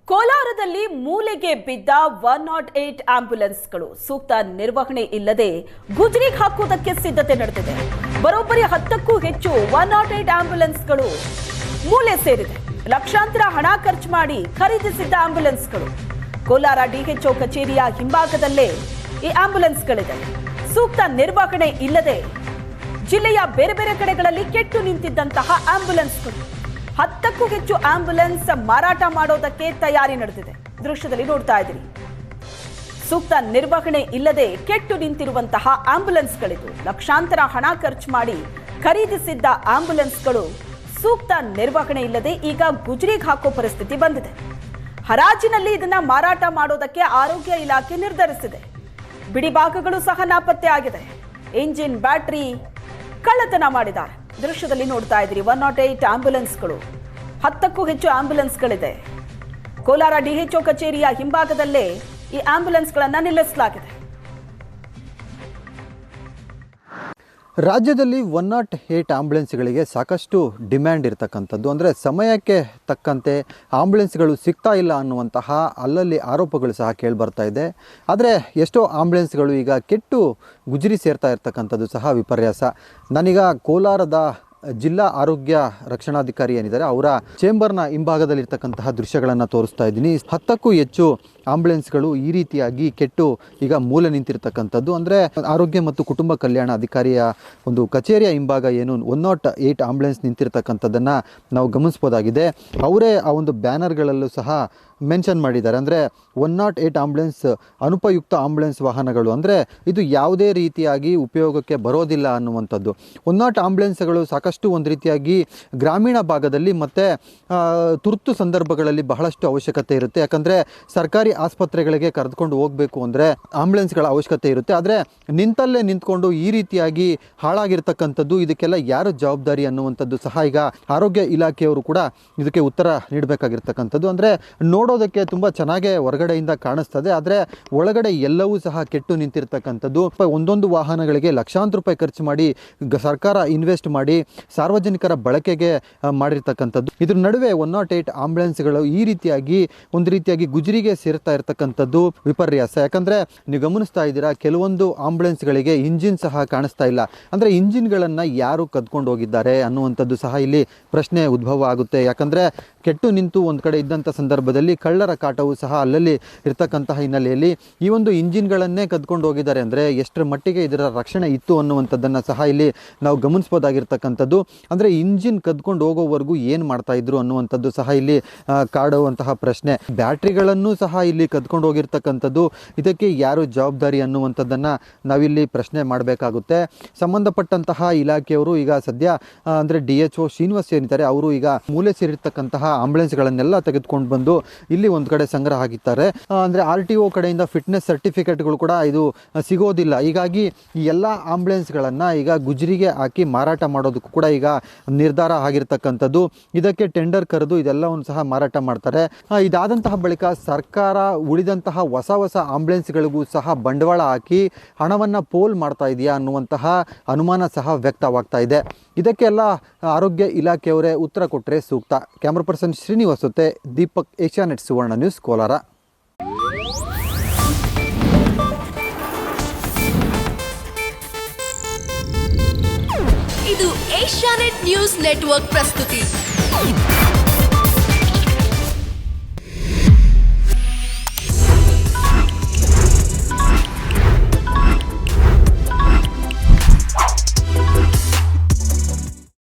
ಕೋಲಾರದಲ್ಲಿ ಮೂಲೆಗೆ ಬಿದ್ದ 108 ಆಂಬ್ಯುಲೆನ್ಸ್ಗಳು ಸೂಕ್ತ ನಿರ್ವಹಣೆ ಇಲ್ಲದೆ ಗುಜರಿಗೆ ಹಾಕುವುದಕ್ಕೆ ಸಿದ್ಧತೆ ನಡೆದಿದೆ. ಬರೋಬ್ಬರಿ 10ಕ್ಕೂ ಹೆಚ್ಚು 108 ಆಂಬ್ಯುಲೆನ್ಸ್ಗಳು ಮೂಲೆ ಸೇರಿದೆ. ಲಕ್ಷಾಂತರ ಹಣ ಖರ್ಚು ಮಾಡಿ ಖರೀದಿಸಿದ್ದ ಆಂಬ್ಯುಲೆನ್ಸ್ಗಳು ಕೋಲಾರ ಡಿಎಚ್ಒ ಕಚೇರಿಯ ಹಿಂಭಾಗದಲ್ಲೇ ಈ ಆಂಬ್ಯುಲೆನ್ಸ್ಗಳಿದೆ. ಸೂಕ್ತ ನಿರ್ವಹಣೆ ಇಲ್ಲದೆ ಜಿಲ್ಲೆಯ ಬೇರೆ ಬೇರೆ ಕಡೆಗಳಲ್ಲಿ ಕೆಟ್ಟು ನಿಂತಿದ್ದಂತಹ ಆಂಬ್ಯುಲೆನ್ಸ್ಗಳು 10ಕ್ಕೂ ಹೆಚ್ಚು ಆಂಬ್ಯುಲೆನ್ಸ್ ಮಾರಾಟ ಮಾಡೋದಕ್ಕೆ ತಯಾರಿ ನಡೆದಿದೆ. ದೃಶ್ಯದಲ್ಲಿ ನೋಡ್ತಾ ಇದ್ದೀರಿ. ಸೂಕ್ತ ನಿರ್ವಹಣೆ ಇಲ್ಲದೆ ಕೆಟ್ಟು ನಿಂತಿರುವಂತಹ ಆಂಬ್ಯುಲೆನ್ಸ್ಗಳಿದು. ಲಕ್ಷಾಂತರ ಹಣ ಖರ್ಚು ಮಾಡಿ ಖರೀದಿಸಿದ್ದ ಆಂಬ್ಯುಲೆನ್ಸ್ಗಳು ಸೂಕ್ತ ನಿರ್ವಹಣೆ ಇಲ್ಲದೆ ಈಗ ಗುಜರಿಗೆ ಹಾಕೋ ಪರಿಸ್ಥಿತಿ ಬಂದಿದೆ. ಹರಾಜಿನಲ್ಲಿ ಇದನ್ನ ಮಾರಾಟ ಮಾಡೋದಕ್ಕೆ ಆರೋಗ್ಯ ಇಲಾಖೆ ನಿರ್ಧರಿಸಿದೆ. ಬಿಡಿ ಭಾಗಗಳು ಸಹ ನಾಪತ್ತೆ ಆಗಿದೆ. ಇಂಜಿನ್, ಬ್ಯಾಟರಿ ಕಳ್ಳತನ ಮಾಡಿದ್ದಾರೆ. ದೃಶ್ಯದಲ್ಲಿ ನೋಡ್ತಾ ಇದ್ದೀರಿ. 108 ಆಂಬ್ಯುಲೆನ್ಸ್ಗಳು, 10ಕ್ಕೂ ಹೆಚ್ಚು ಆಂಬ್ಯುಲೆನ್ಸ್ಗಳಿದೆ. ಕೋಲಾರ ಡಿಎಚ್ಒ ಕಚೇರಿಯ ಹಿಂಭಾಗದಲ್ಲೇ ಈ ಆಂಬ್ಯುಲೆನ್ಸ್ಗಳನ್ನು ನಿಲ್ಲಿಸಲಾಗಿದೆ. ರಾಜ್ಯದಲ್ಲಿ 108 ಆಂಬ್ಯುಲೆನ್ಸ್ಗಳಿಗೆ ಸಾಕಷ್ಟು ಡಿಮ್ಯಾಂಡ್ ಇರತಕ್ಕಂಥದ್ದು. ಅಂದರೆ ಸಮಯಕ್ಕೆ ತಕ್ಕಂತೆ ಆಂಬ್ಯುಲೆನ್ಸ್ಗಳು ಸಿಗ್ತಾ ಇಲ್ಲ ಅನ್ನುವಂತಹ ಅಲ್ಲಲ್ಲಿ ಆರೋಪಗಳು ಸಹ ಕೇಳಿಬರ್ತಾ ಇದೆ. ಆದರೆ ಎಷ್ಟೋ ಆಂಬ್ಯುಲೆನ್ಸ್ಗಳು ಈಗ ಕೆಟ್ಟು ಗುಜರಿ ಸೇರ್ತಾ ಇರ್ತಕ್ಕಂಥದ್ದು ಸಹ ವಿಪರ್ಯಾಸ. ನಾನೀಗ ಕೋಲಾರದ ಜಿಲ್ಲಾ ಆರೋಗ್ಯ ರಕ್ಷಣಾಧಿಕಾರಿ ಏನಿದ್ದಾರೆ ಅವರ ಚೇಂಬರ್ನ ಹಿಂಭಾಗದಲ್ಲಿರ್ತಕ್ಕಂತಹ ದೃಶ್ಯಗಳನ್ನು ತೋರಿಸ್ತಾ ಇದ್ದೀನಿ. 10ಕ್ಕೂ ಹೆಚ್ಚು ಆಂಬ್ಯುಲೆನ್ಸ್ಗಳು ಈ ರೀತಿಯಾಗಿ ಕೆಟ್ಟು ಈಗ ಮೂಲೆ ನಿಂತಿರ್ತಕ್ಕಂಥದ್ದು. ಅಂದರೆ ಆರೋಗ್ಯ ಮತ್ತು ಕುಟುಂಬ ಕಲ್ಯಾಣ ಅಧಿಕಾರಿಯ ಒಂದು ಕಚೇರಿಯ ಹಿಂಭಾಗ ಏನು 108 ಆಂಬ್ಯುಲೆನ್ಸ್ ನಿಂತಿರ್ತಕ್ಕಂಥದ್ದನ್ನು ನಾವು ಗಮನಿಸ್ಬೋದಾಗಿದೆ. ಅವರೇ ಆ ಒಂದು ಬ್ಯಾನರ್ಗಳಲ್ಲೂ ಸಹ ಮೆನ್ಷನ್ ಮಾಡಿದ್ದಾರೆ. ಅಂದರೆ 108 ಆಂಬ್ಯುಲೆನ್ಸ್ ಅನುಪಯುಕ್ತ ಆಂಬ್ಯುಲೆನ್ಸ್ ವಾಹನಗಳು, ಅಂದರೆ ಇದು ಯಾವುದೇ ರೀತಿಯಾಗಿ ಉಪಯೋಗಕ್ಕೆ ಬರೋದಿಲ್ಲ ಅನ್ನುವಂಥದ್ದು. 108 ಆಂಬ್ಯುಲೆನ್ಸ್ಗಳು ಸಾಕಷ್ಟು ಒಂದು ರೀತಿಯಾಗಿ ಗ್ರಾಮೀಣ ಭಾಗದಲ್ಲಿ ಮತ್ತು ತುರ್ತು ಸಂದರ್ಭಗಳಲ್ಲಿ ಬಹಳಷ್ಟು ಅವಶ್ಯಕತೆ ಇರುತ್ತೆ. ಯಾಕಂದರೆ ಸರ್ಕಾರಿ ಆಸ್ಪತ್ರೆಗಳಿಗೆ ಕರೆದುಕೊಂಡು ಹೋಗಬೇಕು ಅಂದರೆ ಆಂಬ್ಯುಲೆನ್ಸ್ಗಳ ಅವಶ್ಯಕತೆ ಇರುತ್ತೆ. ಆದರೆ ನಿಂತಲ್ಲೇ ನಿಂತ್ಕೊಂಡು ಈ ರೀತಿಯಾಗಿ ಹಾಳಾಗಿರ್ತಕ್ಕಂಥದ್ದು, ಇದಕ್ಕೆಲ್ಲ ಯಾರು ಜವಾಬ್ದಾರಿ ಅನ್ನುವಂಥದ್ದು ಸಹ ಈಗ ಆರೋಗ್ಯ ಇಲಾಖೆಯವರು ಕೂಡ ಇದಕ್ಕೆ ಉತ್ತರ ನೀಡಬೇಕಾಗಿರ್ತಕ್ಕಂಥದ್ದು. ಅಂದರೆ ನೋಡೋದಕ್ಕೆ ತುಂಬ ಚೆನ್ನಾಗೇ ಹೊರಗಡೆಯಿಂದ ಕಾಣಿಸ್ತದೆ, ಆದರೆ ಒಳಗಡೆ ಎಲ್ಲವೂ ಸಹ ಕೆಟ್ಟು ನಿಂತಿರ್ತಕ್ಕಂಥದ್ದು. ಒಂದೊಂದು ವಾಹನಗಳಿಗೆ ಲಕ್ಷಾಂತರ ರೂಪಾಯಿ ಖರ್ಚು ಮಾಡಿ ಸರ್ಕಾರ ಇನ್ವೆಸ್ಟ್ ಮಾಡಿ ಸಾರ್ವಜನಿಕರ ಬಳಕೆಗೆ ಮಾಡಿರ್ತಕ್ಕಂಥದ್ದು. ಇದ್ರ ನಡುವೆ 108 ಆಂಬ್ಯುಲೆನ್ಸ್ಗಳು ಈ ರೀತಿಯಾಗಿ ಒಂದು ರೀತಿಯಾಗಿ ಗುಜರಿಗೆ ಸೇರ್ತಾ ಇರ್ತಕ್ಕಂಥದ್ದು ವಿಪರ್ಯಾಸ. ಯಾಕಂದರೆ ನೀವು ಗಮನಿಸ್ತಾ ಇದ್ದೀರಾ, ಕೆಲವೊಂದು ಆಂಬ್ಯುಲೆನ್ಸ್ಗಳಿಗೆ ಇಂಜಿನ್ ಸಹ ಕಾಣಿಸ್ತಾ ಇಲ್ಲ. ಅಂದರೆ ಇಂಜಿನ್ಗಳನ್ನು ಯಾರು ಕದ್ಕೊಂಡು ಹೋಗಿದ್ದಾರೆ ಅನ್ನುವಂಥದ್ದು ಸಹ ಇಲ್ಲಿ ಪ್ರಶ್ನೆ ಉದ್ಭವ ಆಗುತ್ತೆ. ಯಾಕಂದರೆ ಕೆಟ್ಟು ನಿಂತು ಒಂದು ಕಡೆ ಇದ್ದಂಥ ಸಂದರ್ಭದಲ್ಲಿ ಕಳ್ಳರ ಕಾಟವು ಸಹ ಅಲ್ಲಲ್ಲಿ ಇರ್ತಕ್ಕಂತಹ ಹಿನ್ನೆಲೆಯಲ್ಲಿ ಈ ಒಂದು ಇಂಜಿನ್ಗಳನ್ನೇ ಕದ್ಕೊಂಡು ಹೋಗಿದ್ದಾರೆ. ಅಂದರೆ ಎಷ್ಟರ ಮಟ್ಟಿಗೆ ಇದರ ರಕ್ಷಣೆ ಇತ್ತು ಅನ್ನುವಂಥದ್ದನ್ನು ಸಹ ಇಲ್ಲಿ ನಾವು ಗಮನಿಸ್ಬೋದಾಗಿರ್ತಕ್ಕಂಥದ್ದು. ಅಂದರೆ ಇಂಜಿನ್ ಕದ್ಕೊಂಡು ಹೋಗೋವರೆಗೂ ಏನು ಮಾಡ್ತಾ ಇದ್ರು ಅನ್ನುವಂಥದ್ದು ಸಹ ಇಲ್ಲಿ ಕಾಡುವಂತಹ ಪ್ರಶ್ನೆ. ಬ್ಯಾಟ್ರಿಗಳನ್ನು ಸಹ ಇಲ್ಲಿ ಕದ್ಕೊಂಡು ಹೋಗಿರ್ತಕ್ಕಂಥದ್ದು, ಇದಕ್ಕೆ ಯಾರು ಜವಾಬ್ದಾರಿ ಅನ್ನುವಂಥದ್ದನ್ನು ನಾವಿಲ್ಲಿ ಪ್ರಶ್ನೆ ಮಾಡಬೇಕಾಗುತ್ತೆ. ಸಂಬಂಧಪಟ್ಟಂತಹ ಇಲಾಖೆಯವರು ಈಗ ಸದ್ಯ ಅಂದರೆ DHO ಶ್ರೀನಿವಾಸ್ ಏನಿದ್ದಾರೆ ಅವರು ಈಗ ಮೂಲೆ ಸೇರಿರ್ತಕ್ಕಂತಹ ಆಂಬ್ಯುಲೆನ್ಸ್ಗಳನ್ನೆಲ್ಲ ತೆಗೆದುಕೊಂಡು ಬಂದು ಇಲ್ಲಿ ಒಂದು ಕಡೆ ಸಂಗ್ರಹ ಆಗಿದ್ದಾರೆ. ಅಂದರೆ RTO ಕಡೆಯಿಂದ ಫಿಟ್ನೆಸ್ ಸರ್ಟಿಫಿಕೇಟ್ಗಳು ಕೂಡ ಇದು ಸಿಗೋದಿಲ್ಲ. ಹೀಗಾಗಿ ಈ ಎಲ್ಲ ಆಂಬ್ಯುಲೆನ್ಸ್ಗಳನ್ನು ಈಗ ಗುಜರಿಗೆ ಹಾಕಿ ಮಾರಾಟ ಮಾಡೋದಕ್ಕೂ ಕೂಡ ಈಗ ನಿರ್ಧಾರ ಆಗಿರ್ತಕ್ಕಂಥದ್ದು. ಇದಕ್ಕೆ ಟೆಂಡರ್ ಕರೆದು ಇದೆಲ್ಲವನ್ನು ಸಹ ಮಾರಾಟ ಮಾಡ್ತಾರೆ. ಇದಾದಂತಹ ಬಳಿಕ ಸರ್ಕಾರ ಉಳಿದಂತಹ ಹೊಸ ಆಂಬ್ಯುಲೆನ್ಸ್ಗಳಿಗೂ ಸಹ ಬಂಡವಾಳ ಹಾಕಿ ಹಣವನ್ನು ಪೋಲ್ ಮಾಡ್ತಾ ಇದೆಯಾ ಅನ್ನುವಂತಹ ಅನುಮಾನ ಸಹ ವ್ಯಕ್ತವಾಗ್ತಾ ಇದೆ. ಇದಕ್ಕೆಲ್ಲ ಆರೋಗ್ಯ ಇಲಾಖೆಯವರೇ ಉತ್ತರ ಕೊಟ್ಟರೆ ಸೂಕ್ತ. ಕ್ಯಾಮ್ರಾ ಪರ್ಸನ್ ಶ್ರೀನಿವಾಸ್ ಜೊತೆ ದೀಪಕ್, ಏಷ್ಯಾನೆಟ್ ಸುವರ್ಣ ನ್ಯೂಸ್, ಕೋಲಾರ. ಇದು ಏಷ್ಯಾನೆಟ್ ನ್ಯೂಸ್ ನೆಟ್ವರ್ಕ್ ಪ್ರಸ್ತುತಿ.